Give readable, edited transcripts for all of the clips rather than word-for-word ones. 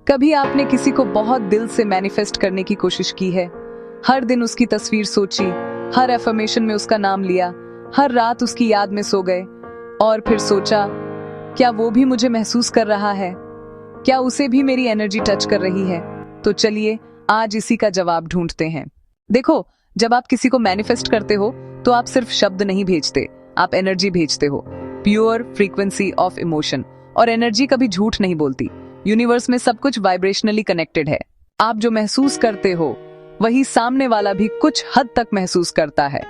कभी आपने किसी को बहुत दिल से मैनिफेस्ट करने की कोशिश की है? हर दिन उसकी तस्वीर सोची, हर एफर्मेशन में उसका नाम लिया, हर रात उसकी याद में सो गए और फिर सोचा, क्या वो भी मुझे महसूस कर रहा है? क्या उसे भी मेरी एनर्जी टच कर रही है? तो चलिए आज इसी का जवाब ढूंढते हैं। देखो, जब आप किसी को मैनिफेस्ट करते हो तो आप सिर्फ शब्द नहीं भेजते, आप एनर्जी भेजते हो, प्योर फ्रीक्वेंसी ऑफ इमोशन। और एनर्जी कभी झूठ नहीं बोलती। यूनिवर्स में सब कुछ वाइब्रेशनली कनेक्टेड है। आप जो महसूस करते हो वही सामने वाला भी कुछ हद तक महसूस करता है।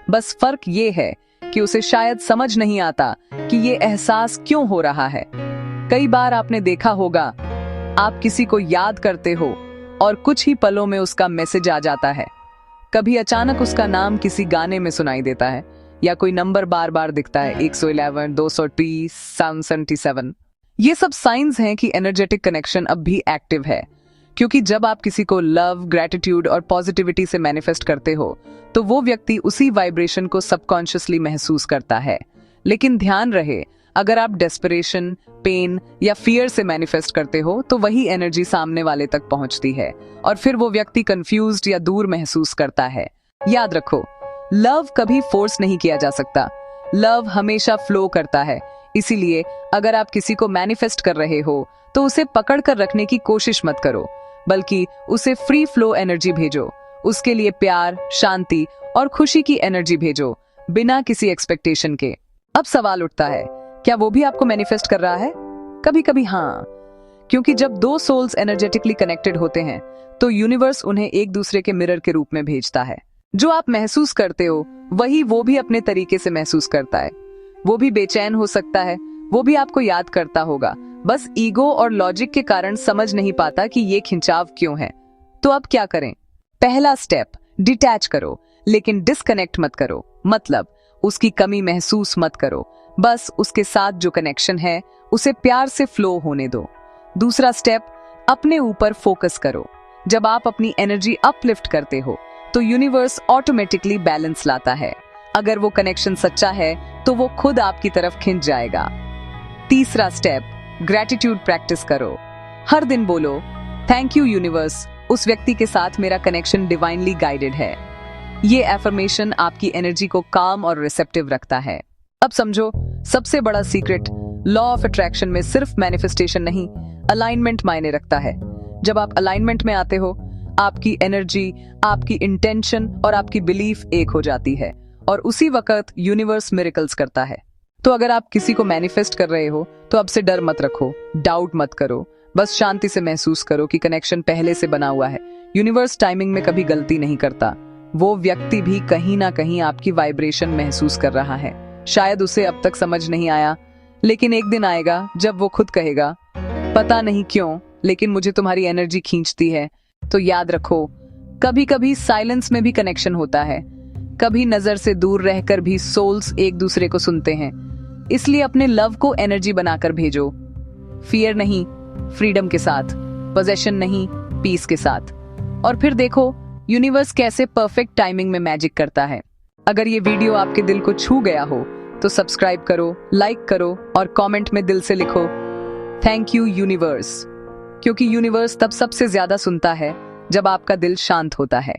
बस फर्क ये है कि उसे शायद समझ नहीं आता कि ये एहसास क्यों हो रहा है। कई बार आपने देखा होगा, आप किसी को याद करते हो और कुछ ही पलों में उसका मैसेज आ जाता है। कभी अचानक उसका नाम किसी गाने में सुनाई देता है या कोई नंबर बार बार दिखता है, 111, 230, 777। ये सब साइंस हैं कि एनर्जेटिक कनेक्शन अब भी एक्टिव है। क्योंकि जब आप किसी को लव, ग्रेटिट्यूड और पॉजिटिविटी से मैनिफेस्ट करते हो तो वो व्यक्ति उसी वाइब्रेशन को सबकॉन्शियसली महसूस करता है। लेकिन ध्यान रहे, अगर आप डेस्परेशन, पेन या फियर से मैनिफेस्ट करते हो तो वही एनर्जी सामने वाले तक पहुंचती है और फिर वो व्यक्ति कंफ्यूज्ड या दूर महसूस करता है। याद रखो, लव कभी फोर्स नहीं किया जा सकता। लव हमेशा फ्लो करता है। इसीलिए अगर आप किसी को मैनिफेस्ट कर रहे हो तो उसे पकड़ कर रखने की कोशिश मत करो, बल्कि उसे फ्री फ्लो एनर्जी भेजो। उसके लिए प्यार, शांति और खुशी की एनर्जी भेजो, बिना किसी एक्सपेक्टेशन के। अब सवाल उठता है, क्या वो भी आपको मैनिफेस्ट कर रहा है? कभी कभी हाँ, क्योंकि जब दो सोल्स एनर्जेटिकली कनेक्टेड होते हैं तो यूनिवर्स उन्हें एक दूसरे के मिरर के रूप में भेजता है। जो आप महसूस करते हो वही वो भी अपने तरीके से महसूस करता है। वो भी बेचैन हो सकता है, वो भी आपको याद करता होगा, बस ईगो और लॉजिक के कारण समझ नहीं पाता कि ये खिंचाव क्यों है। तो अब क्या करें? पहला स्टेप, डिटैच करो, लेकिन डिस्कनेक्ट मत करो। मतलब उसकी कमी महसूस मत करो, बस उसके साथ जो कनेक्शन है उसे प्यार से फ्लो होने दो। दूसरा स्टेप, अपने ऊपर फोकस करो। जब आप अपनी एनर्जी अपलिफ्ट करते हो तो यूनिवर्स ऑटोमेटिकली बैलेंस लाता है। अगर वो कनेक्शन सच्चा है तो वो खुद आपकी तरफ खिंच जाएगा। तीसरा स्टेप, ग्रेटिट्यूड प्रैक्टिस करो। हर दिन बोलो, थैंक यू यूनिवर्स, उस व्यक्ति के साथ मेरा कनेक्शन डिवाइनली गाइडेड है। ये एफर्मेशन आपकी एनर्जी को काम और रिसेप्टिव रखता है। अब समझो, सबसे बड़ा सीक्रेट, लॉ ऑफ अट्रैक्शन में सिर्फ मैनिफेस्टेशन नहीं, अलाइनमेंट मायने रखता है। जब आप अलाइनमेंट में आते हो, आपकी एनर्जी, आपकी इंटेंशन और आपकी बिलीफ एक हो जाती है और उसी वक्त यूनिवर्स मिरेकल्स करता है। तो अगर आप किसी को मैनिफेस्ट कर रहे हो तो अब से डर मत रखो, डाउट मत करो, बस शांति से महसूस करो कि कनेक्शन पहले से बना हुआ है। यूनिवर्स टाइमिंग में कभी गलती नहीं करता। वो व्यक्ति भी कहीं ना कहीं आपकी वाइब्रेशन महसूस कर रहा है। शायद उसे अब तक समझ नहीं आया, लेकिन एक दिन आएगा जब वो खुद कहेगा, पता नहीं क्यों लेकिन मुझे तुम्हारी एनर्जी खींचती है। तो याद रखो, कभी कभी साइलेंस में भी कनेक्शन होता है। कभी नजर से दूर रहकर भी सोल्स एक दूसरे को सुनते हैं। इसलिए अपने लव को एनर्जी बनाकर भेजो। फियर नहीं, फ्रीडम के साथ, पोजेशन नहीं, पीस के साथ। और फिर देखो यूनिवर्स कैसे परफेक्ट टाइमिंग में मैजिक करता है। अगर ये वीडियो आपके दिल को छू गया हो तो सब्सक्राइब करो, लाइक करो और कमेंट में दिल से लिखो, थैंक यू यूनिवर्स। क्योंकि यूनिवर्स तब सबसे ज्यादा सुनता है जब आपका दिल शांत होता है।